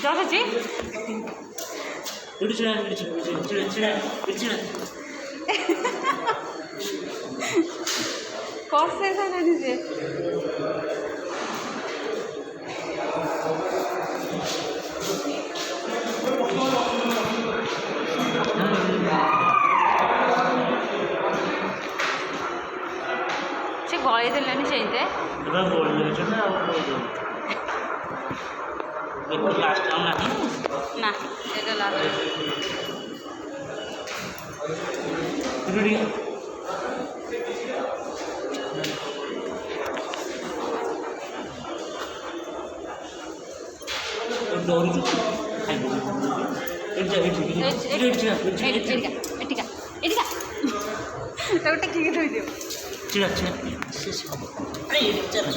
জ্বর আছে কষ্ট এখানে দিছে সে গড়াই দিলেনি সেইতে না এটা লাস্ট ওটা কি ধরে দিও চিড়া চিড়া আরে চিড়া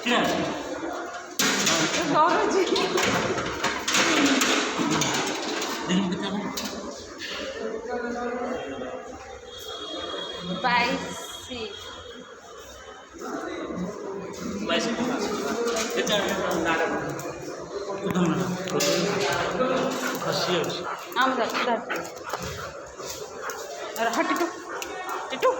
চিড়া বাইসি বাইসি এটা নাড়া উদম না খাসি আছে আমরা দাঁড় আর হাঁটিটু Titu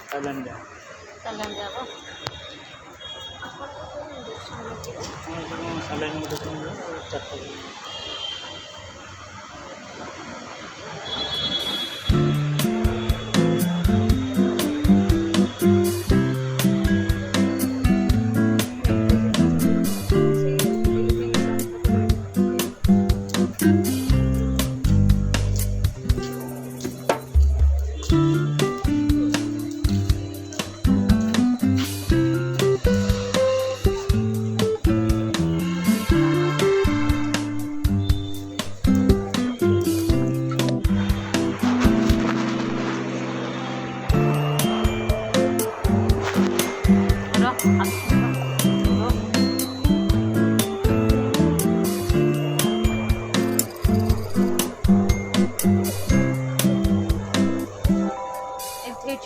Kalian dah. Kalian dah apa? Kalian mau tunggu chat lagi.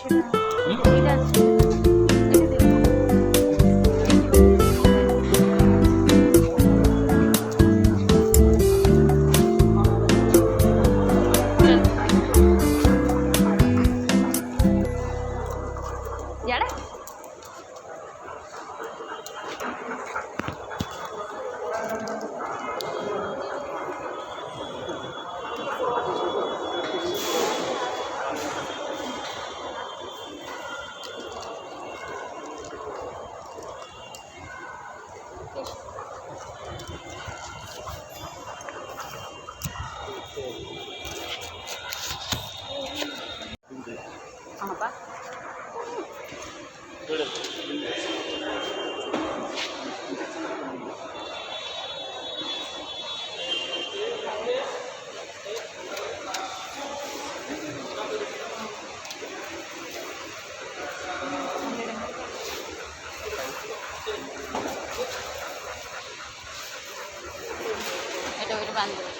ଏଇଟା ଅଛି ଏଇଟା ଦେଖ। ଇଆଡ଼େ ହଁ ବା এটা ওইটা বান্ধ দেবো।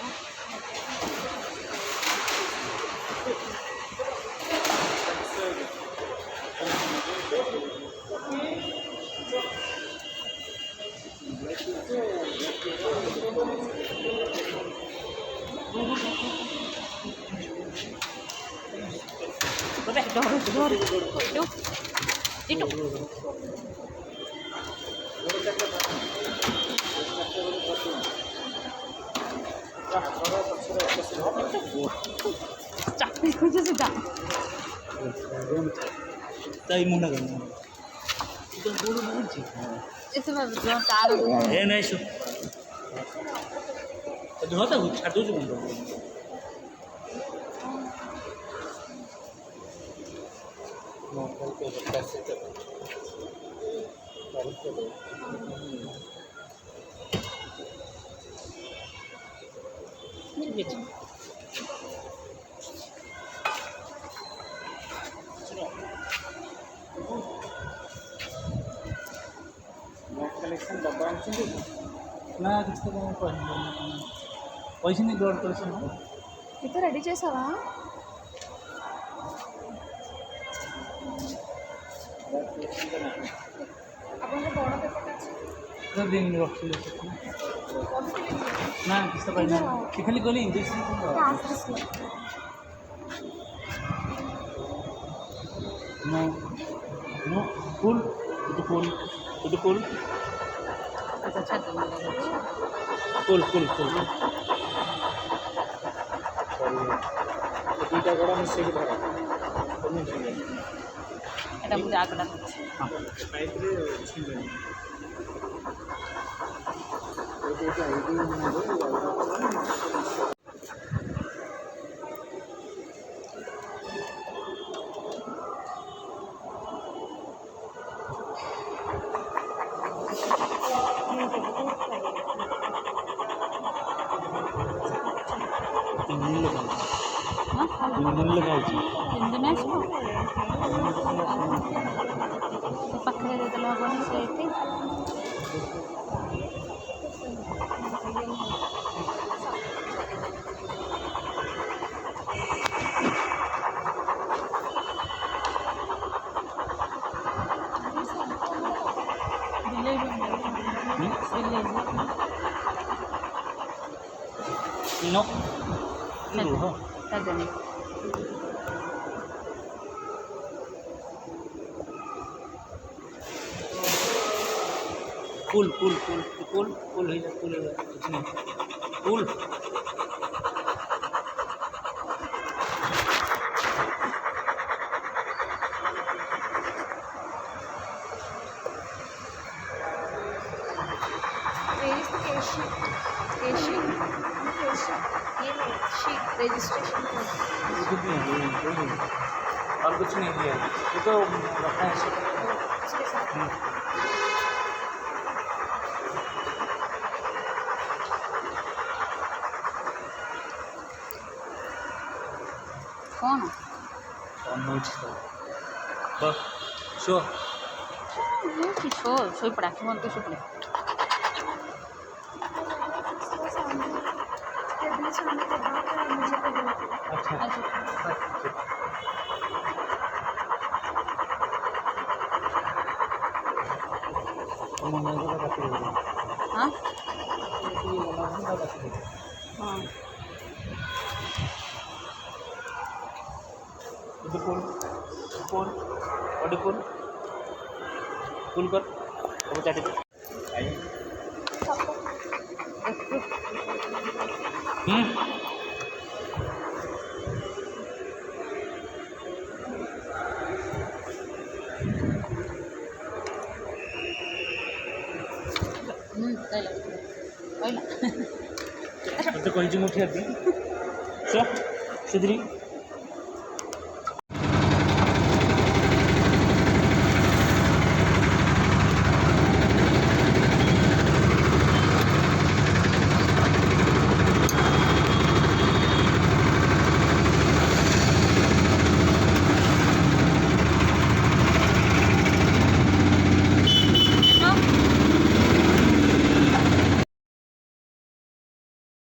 ধর টিটু চাকরি খুঁজেছে যা তাই মনে করেন এসে ভাবে তার ଏ ନାଇଁ ଶୁ ଧୁହ ତାକୁ ଛାଡ଼ି ଦେଉଛୁ ବନ୍ଧ ଠିକ୍ ଅଛି कलेक्शन डब्बा ना किसी को पैसे नहीं ब्लड कलेक्शन ఇక రెడీ చేసావా ଆପଣଙ୍କ ବଡ଼ ପେପରଟା ଅଛି दिन रखी ना किसी को खाली कहली injection no no full full full আচ্ছা ছাড় फुल फुल फुल दुईटा गोड़ा मिसेक धरा এটা ମୁଁ ଆଗଟା କରୁଛି ପାଇପ୍ରେ ଛିଣ୍ଡେନି लगाଉଛି ତିନି ଦିନ ଆସିବ ପାଖରେ ଯେତେବେଳେ ହବନି ସେଇଠି नो ଛାଡ଼ିଦେନି full full full full full हो जाए फुल हो जाए कुछ नहीं फुल रजिस्ट्रेशन और कुछ नहीं दिया ये तो रखा है कौन बस शो शो सोई पड़ा कि मन तो पड़े अच्छा महिन्याचा कापड हां कापड हां इथे full full body full full कर त्यासाठी पहिला कोणची मोठी होती शिद्री